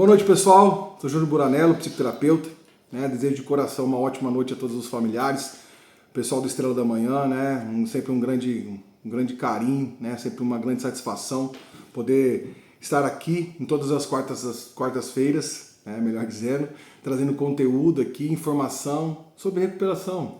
Boa noite, pessoal. Sou Júlio Buranello, psicoterapeuta. Desejo de coração uma ótima noite a todos os familiares, pessoal do Estrela da Manhã, sempre um grande carinho, sempre uma grande satisfação poder estar aqui em todas as quartas-feiras, melhor dizendo, trazendo conteúdo aqui, informação sobre recuperação.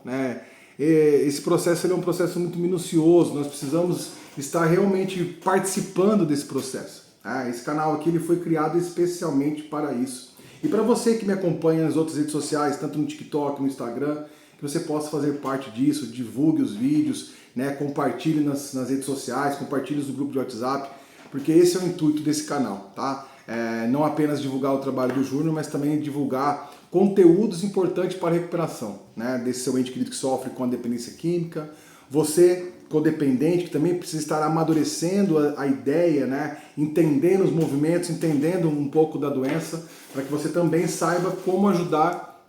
Esse processo é um processo muito minucioso, nós precisamos estar realmente participando desse processo. Esse canal aqui ele foi criado especialmente para isso. E para você que me acompanha nas outras redes sociais, tanto no TikTok, no Instagram, que você possa fazer parte disso, divulgue os vídeos, compartilhe nas redes sociais, compartilhe no grupo de WhatsApp, porque esse é o intuito desse canal, tá? Não apenas divulgar o trabalho do Júnior, mas também divulgar conteúdos importantes para a recuperação, desse seu ente querido que sofre com a dependência química, você codependente, que também precisa estar amadurecendo a ideia, entendendo os movimentos, entendendo um pouco da doença, para que você também saiba como ajudar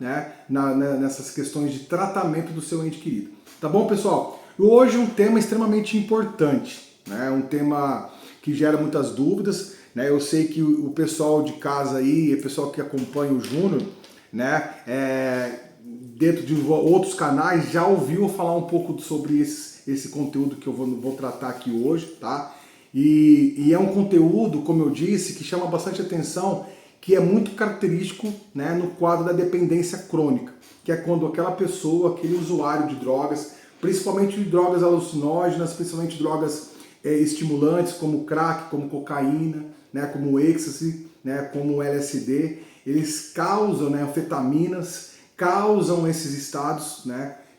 nessas questões de tratamento do seu ente querido. Tá bom, pessoal? Hoje um tema extremamente importante, um tema que gera muitas dúvidas. Eu sei que o pessoal de casa aí, o pessoal que acompanha o Júnior, dentro de outros canais já ouviu falar um pouco sobre esse conteúdo que eu vou tratar aqui hoje, tá? E é um conteúdo, como eu disse, que chama bastante atenção, que é muito característico no quadro da dependência crônica, que é quando aquela pessoa, aquele usuário de drogas, principalmente de drogas alucinógenas, principalmente drogas estimulantes, como crack, como cocaína, como êxtase, como LSD, eles causam, anfetaminas, causam esses estados,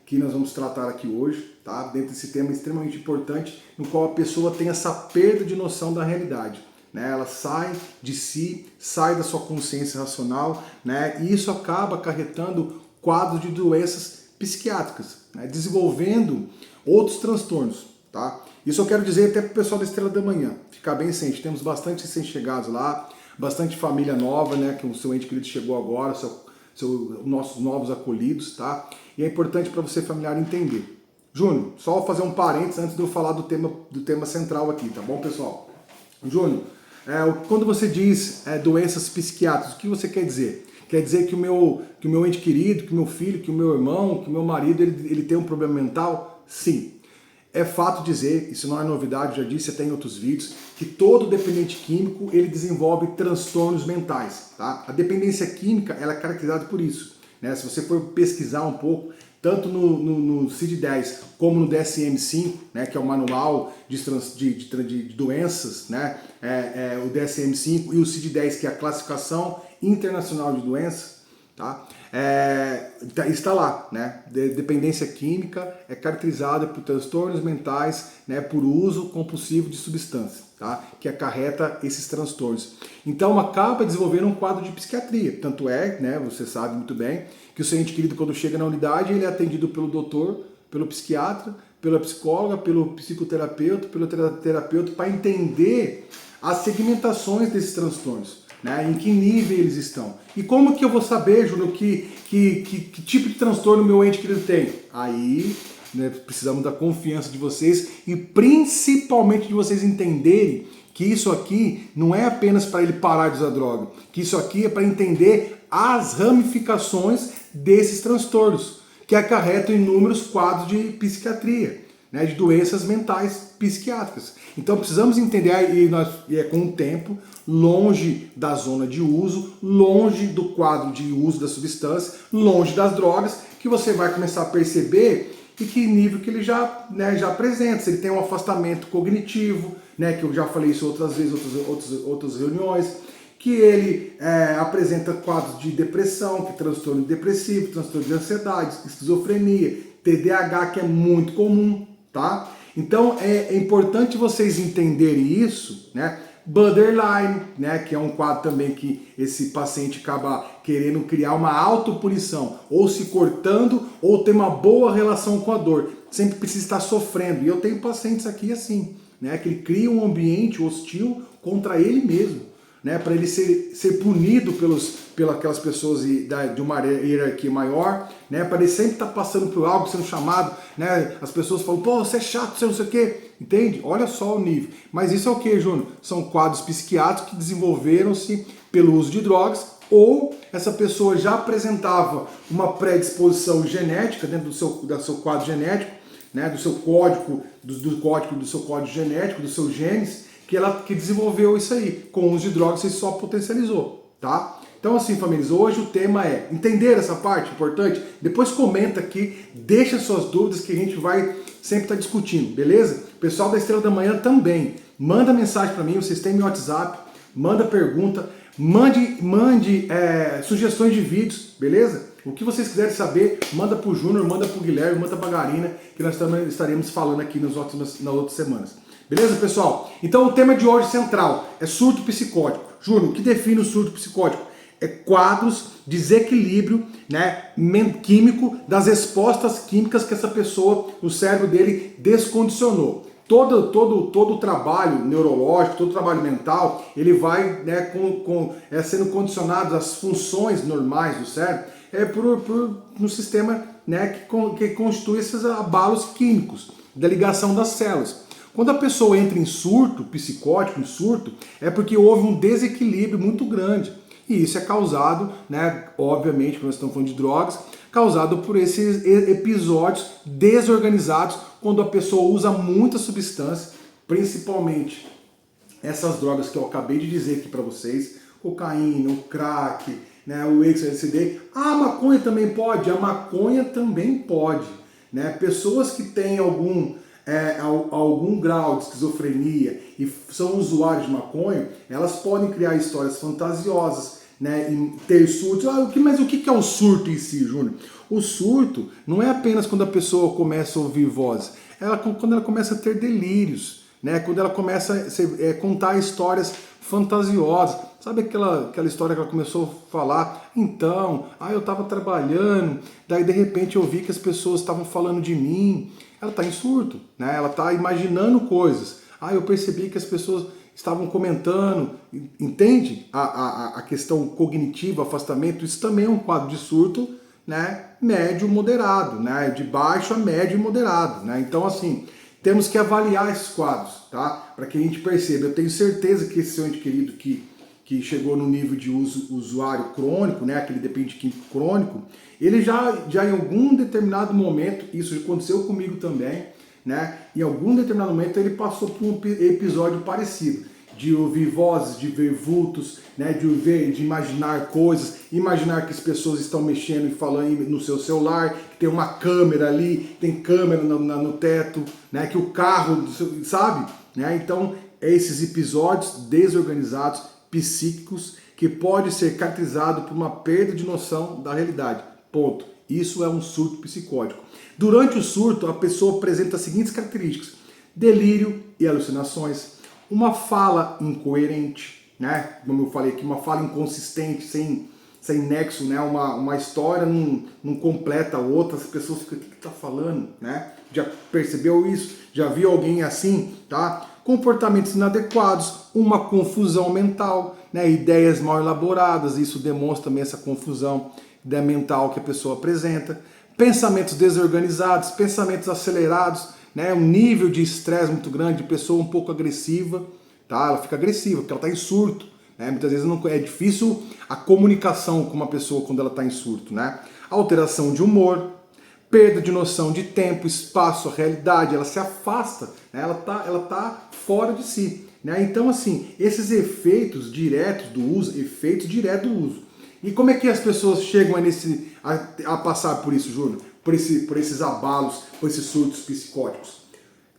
que nós vamos tratar aqui hoje, tá? Dentro desse tema extremamente importante, no qual a pessoa tem essa perda de noção da realidade. Ela sai de si, sai da sua consciência racional, e isso acaba acarretando quadros de doenças psiquiátricas, desenvolvendo outros transtornos. Tá? Isso eu quero dizer até para o pessoal da Estrela da Manhã, ficar bem ciente. Temos bastante recém-chegados lá, bastante família nova, que o seu ente querido chegou agora, nossos novos acolhidos, tá? E é importante para você, familiar, entender. Júnior, só fazer um parênteses antes de eu falar do tema central aqui, tá bom, pessoal? Júnior, quando você diz doenças psiquiátricas, o que você quer dizer? Quer dizer que o meu ente querido, que o meu filho, que o meu irmão, que o meu marido, ele tem um problema mental? Sim. É fato dizer, isso não é novidade, já disse até em outros vídeos, que todo dependente químico ele desenvolve transtornos mentais. Tá? A dependência química ela é caracterizada por isso. Se você for pesquisar um pouco, tanto no CID-10 como no DSM-5, que é o manual de doenças, o DSM-5 e o CID-10, que é a classificação internacional de doenças, tá? Está lá, Dependência química é caracterizada por transtornos mentais, por uso compulsivo de substância, tá? Que acarreta esses transtornos. Então acaba desenvolvendo um quadro de psiquiatria. Tanto você sabe muito bem, que o seu ente querido, quando chega na unidade, ele é atendido pelo doutor, pelo psiquiatra, pela psicóloga, pelo psicoterapeuta, pelo terapeuta, para entender as segmentações desses transtornos. Em que nível eles estão. E como que eu vou saber, Júnior, que tipo de transtorno meu ente querido tem? Aí precisamos da confiança de vocês e principalmente de vocês entenderem que isso aqui não é apenas para ele parar de usar droga, que isso aqui é para entender as ramificações desses transtornos, que acarretam inúmeros quadros de psiquiatria, de doenças mentais psiquiátricas. Então precisamos entender, e é com o tempo, longe da zona de uso, longe do quadro de uso da substância, longe das drogas, que você vai começar a perceber e que nível que ele já apresenta. Se ele tem um afastamento cognitivo, que eu já falei isso outras vezes, outras reuniões, que ele apresenta quadros de depressão, que transtorno depressivo, transtorno de ansiedade, esquizofrenia, TDAH, que é muito comum, tá? Então é importante vocês entenderem isso, borderline, que é um quadro também que esse paciente acaba querendo criar uma autopunição, ou se cortando, ou ter uma boa relação com a dor, sempre precisa estar sofrendo. E eu tenho pacientes aqui assim, que ele cria um ambiente hostil contra ele mesmo, para ele ser punido pelas pessoas de uma hierarquia maior, para ele sempre estar passando por algo, sendo chamado, as pessoas falam, pô, você é chato, você não sei o quê, entende? Olha só o nível. Mas isso é o que, Júnior? São quadros psiquiátricos que desenvolveram-se pelo uso de drogas, ou essa pessoa já apresentava uma predisposição genética dentro do seu quadro genético, né, do seu código, do seu código genético, dos seus genes, que desenvolveu isso aí. Com o uso de drogas isso só potencializou, tá? Então assim, famílias, hoje o tema é entender essa parte importante. Depois comenta aqui, deixa suas dúvidas que a gente vai sempre estar discutindo, beleza? Pessoal da Estrela da Manhã também, manda mensagem para mim, vocês têm meu WhatsApp, manda pergunta, mande sugestões de vídeos, beleza? O que vocês quiserem saber, manda pro Júnior, manda pro Guilherme, manda pra Garina, que nós também estaremos falando aqui nas outras semanas. Beleza, pessoal? Então o tema de hoje central é surto psicótico. Júnior, o que define o surto psicótico? É quadros de desequilíbrio, né, químico das respostas químicas que essa pessoa, o cérebro dele descondicionou. Todo o trabalho neurológico, todo o trabalho mental, ele vai, né, sendo condicionado às funções normais do cérebro, no sistema, né, que constitui esses abalos químicos da ligação das células. Quando a pessoa entra em surto psicótico, em surto, é porque houve um desequilíbrio muito grande. E isso é causado, né, obviamente, quando nós estamos falando de drogas, causado por esses episódios desorganizados, quando a pessoa usa muita substância, principalmente essas drogas que eu acabei de dizer aqui para vocês, cocaína, o crack, né, o ecstasy. A maconha também pode? A maconha também pode. Né? Pessoas que têm algum grau de esquizofrenia e são usuários de maconha, elas podem criar histórias fantasiosas, né, e ter surtos. Mas o que é o surto em si, Júnior? O surto não é apenas quando a pessoa começa a ouvir vozes, quando ela começa a ter delírios, né, quando ela começa a contar histórias fantasiosas. Sabe aquela história que ela começou a falar? Então, eu estava trabalhando, daí de repente eu vi que as pessoas estavam falando de mim. Ela está em surto, né? Ela está imaginando coisas. Eu percebi que as pessoas estavam comentando. Entende? A questão cognitiva, afastamento, isso também é um quadro de surto, né? Médio moderado, né? De baixo a médio e moderado, né? Então, assim, temos que avaliar esses quadros, tá? Para que a gente perceba. Eu tenho certeza que esse seu ente querido que chegou no nível de usuário crônico, né, aquele dependente químico crônico, ele já em algum determinado momento, isso aconteceu comigo também, né, em algum determinado momento ele passou por um episódio parecido, de ouvir vozes, de ver vultos, né, de imaginar coisas, imaginar que as pessoas estão mexendo e falando no seu celular, que tem uma câmera ali, tem câmera no teto, né, que o carro, sabe? Né? Então, esses episódios desorganizados, psíquicos, que pode ser caracterizado por uma perda de noção da realidade. Ponto. Isso é um surto psicótico. Durante o surto, a pessoa apresenta as seguintes características: delírio e alucinações, uma fala incoerente, né? Como eu falei aqui, uma fala inconsistente, sem nexo, né? Uma história não completa a outra, as pessoas ficam, o que está falando, né? Já percebeu isso? Já viu alguém assim, tá? Comportamentos inadequados, uma confusão mental, né? Ideias mal elaboradas, isso demonstra também essa confusão mental que a pessoa apresenta, pensamentos desorganizados, pensamentos acelerados, né? Um nível de estresse muito grande, pessoa um pouco agressiva, tá? Ela fica agressiva porque ela está em surto, né? Muitas vezes é difícil a comunicação com uma pessoa quando ela está em surto, né? Alteração de humor, perda de noção de tempo, espaço, realidade, ela se afasta, né? Ela tá fora de si, né? Então, assim, esses efeitos diretos do uso, E como é que as pessoas chegam a passar por isso, Júnior? Por esses abalos, por esses surtos psicóticos?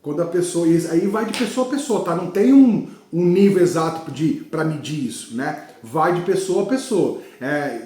Quando a pessoa, aí vai de pessoa a pessoa, tá? Não tem um nível exato para medir isso, né? Vai de pessoa a pessoa,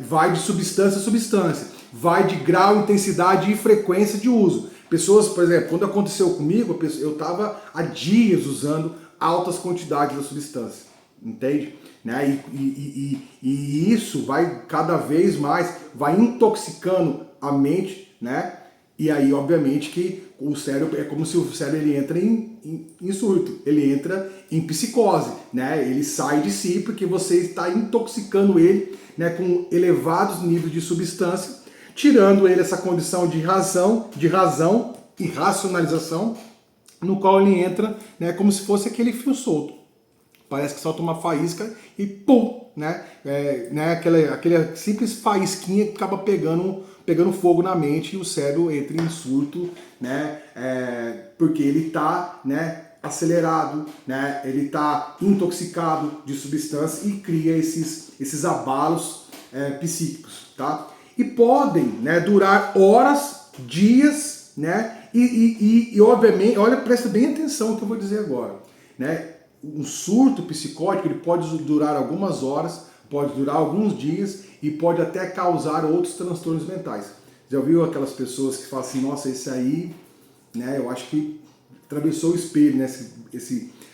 vai de substância a substância, vai de grau, intensidade e frequência de uso. Pessoas, por exemplo, quando aconteceu comigo, eu estava há dias usando altas quantidades da substância, entende? Né? E isso vai cada vez mais, vai intoxicando a mente, né? E aí, obviamente, que o cérebro, é como se o cérebro ele entra em surto, ele entra em psicose, né? Ele sai de si porque você está intoxicando ele, né, com elevados níveis de substância, tirando ele essa condição de razão e racionalização, no qual ele entra, né, como se fosse aquele fio solto. Parece que solta uma faísca e pum, né? Aquela simples faísquinha que acaba pegando fogo na mente e o cérebro entra em surto, né? Porque ele está, né, acelerado, né? Ele está intoxicado de substância e cria esses abalos psíquicos, tá? E podem, né, durar horas, dias, né? E obviamente, olha, presta bem atenção no que eu vou dizer agora, né? Um surto psicótico ele pode durar algumas horas, pode durar alguns dias e pode até causar outros transtornos mentais. Já viu aquelas pessoas que falam assim, nossa, esse aí, né, eu acho que atravessou o espelho, né,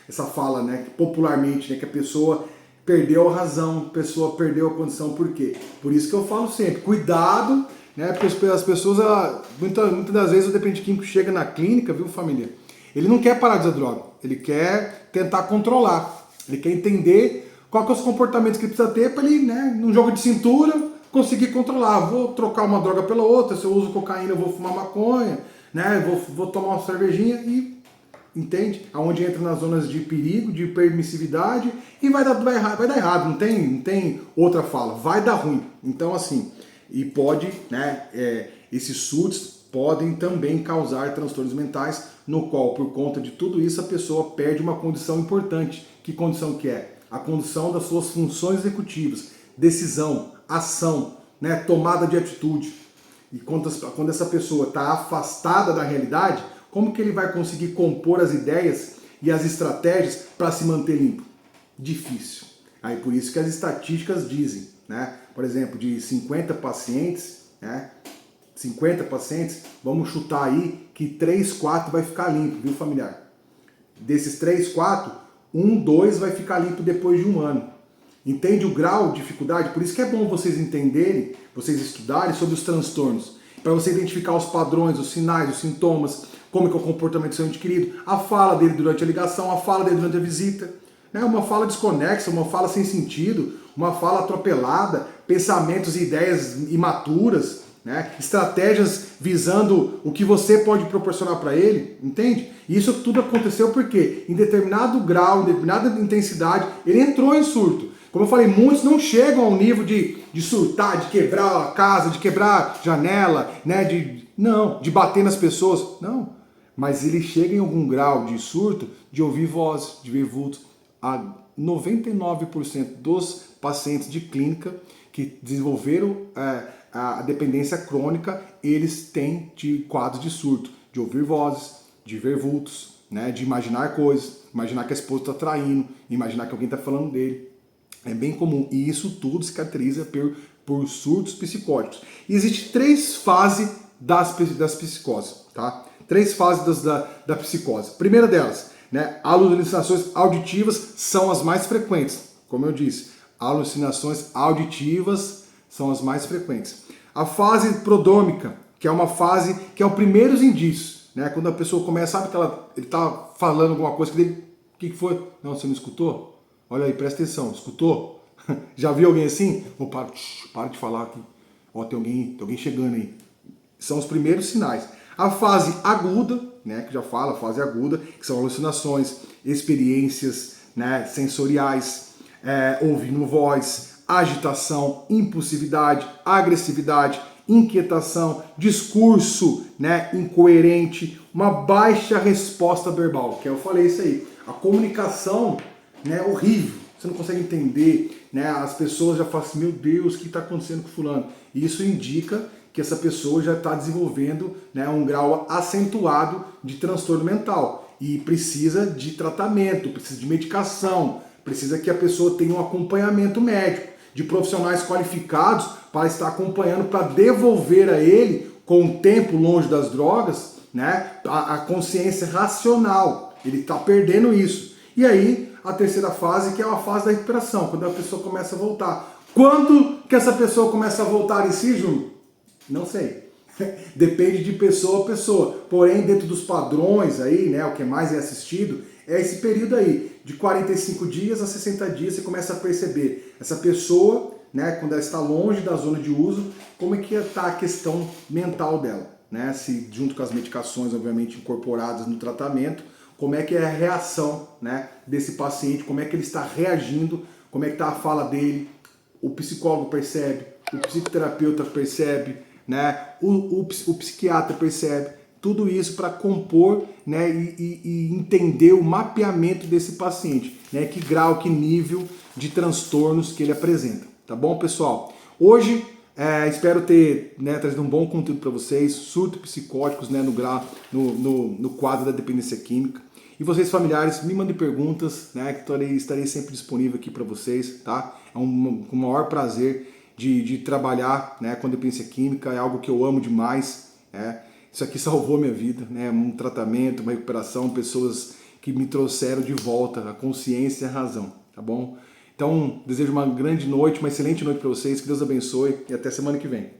essa fala, né, popularmente, né, que a pessoa perdeu a razão, a pessoa perdeu a condição, por quê? Por isso que eu falo sempre, cuidado, né, porque as pessoas, muitas das vezes o dependente químico chega na clínica, viu, família? Ele não quer parar de usar droga, ele quer tentar controlar, ele quer entender qual que é os comportamentos que ele precisa ter para ele, né, num jogo de cintura, conseguir controlar. Vou trocar uma droga pela outra, se eu uso cocaína eu vou fumar maconha, né, vou tomar uma cervejinha e, entende? Aonde entra nas zonas de perigo, de permissividade e vai dar errado, não tem outra fala, vai dar ruim. Então assim, e pode, né, esses surtos podem também causar transtornos mentais, no qual, por conta de tudo isso, a pessoa perde uma condição importante. Que condição que é? A condição das suas funções executivas, decisão, ação, né, tomada de atitude. E quando essa pessoa está afastada da realidade, como que ele vai conseguir compor as ideias e as estratégias para se manter limpo? Difícil. Aí por isso que as estatísticas dizem, né, por exemplo, de 50 pacientes, né, 50 pacientes, vamos chutar aí que 3, 4 vai ficar limpo, viu, familiar? Desses 3, 4, 1, 2 vai ficar limpo depois de um ano. Entende o grau de dificuldade? Por isso que é bom vocês entenderem, vocês estudarem sobre os transtornos, para você identificar os padrões, os sinais, os sintomas, como é que é o comportamento do seu adquirido, a fala dele durante a ligação, a fala dele durante a visita, né? Uma fala desconexa, uma fala sem sentido, uma fala atropelada, pensamentos e ideias imaturas, né? Estratégias visando o que você pode proporcionar para ele, entende? E isso tudo aconteceu porque em determinado grau, em determinada intensidade, ele entrou em surto. Como eu falei, muitos não chegam ao nível de surtar, de quebrar a casa, de quebrar janela, né? De bater nas pessoas. Não. Mas ele chega em algum grau de surto, de ouvir vozes, de ver vultos. A 99% dos pacientes de clínica que desenvolveram a dependência crônica, eles têm quadros de surto, de ouvir vozes, de ver vultos, né, de imaginar coisas, imaginar que a esposa está traindo, imaginar que alguém está falando dele. É bem comum. E isso tudo se caracteriza por surtos psicóticos. E existem 3 fases das psicoses, tá? 3 fases da psicose. Primeira delas, né, alucinações auditivas são as mais frequentes. Como eu disse, alucinações auditivas são as mais frequentes. A fase prodrômica, que é uma fase que é os primeiros indícios, né? Quando a pessoa começa, sabe que ele está falando alguma coisa, o que foi? Não, você não escutou? Olha aí, presta atenção, escutou? Já viu alguém assim? Oh, para de falar aqui. Ó, tem alguém chegando aí. São os primeiros sinais. A fase aguda, né, que já fala, a fase aguda, que são alucinações, experiências, né, sensoriais, ouvindo voz, agitação, impulsividade, agressividade, inquietação, discurso, né, incoerente, uma baixa resposta verbal, que eu falei isso aí. A comunicação, né, horrível, você não consegue entender, né, as pessoas já falam assim, meu Deus, o que está acontecendo com fulano? E isso indica que essa pessoa já está desenvolvendo, né, um grau acentuado de transtorno mental e precisa de tratamento, precisa de medicação, precisa que a pessoa tenha um acompanhamento médico, de profissionais qualificados para estar acompanhando, para devolver a ele, com o tempo longe das drogas, né, a consciência racional. Ele está perdendo isso. E aí, a terceira fase, que é a fase da recuperação, quando a pessoa começa a voltar. Quando que essa pessoa começa a voltar em si, Júnior? Não sei. Depende de pessoa a pessoa. Porém, dentro dos padrões aí, né, o que mais é assistido, é esse período aí, de 45 dias a 60 dias, você começa a perceber essa pessoa, né, quando ela está longe da zona de uso, como é que está a questão mental dela, né? Se junto com as medicações, obviamente, incorporadas no tratamento, como é que é a reação, né, desse paciente, como é que ele está reagindo, como é que está a fala dele, o psicólogo percebe, o psicoterapeuta percebe, né, o psiquiatra percebe, tudo isso para compor, né, e entender o mapeamento desse paciente, né, que grau, que nível de transtornos que ele apresenta, tá bom, pessoal? Hoje espero ter, né, trazido um bom conteúdo para vocês, surtos psicóticos, né, no quadro da dependência química. E vocês familiares, me mandem perguntas, né, que estarei sempre disponível aqui para vocês, tá? É um maior prazer de trabalhar, né, com dependência química, é algo que eu amo demais, né? Isso aqui salvou minha vida, né? Um tratamento, uma recuperação, pessoas que me trouxeram de volta a consciência e a razão, tá bom? Então, desejo uma grande noite, uma excelente noite para vocês, que Deus abençoe e até semana que vem.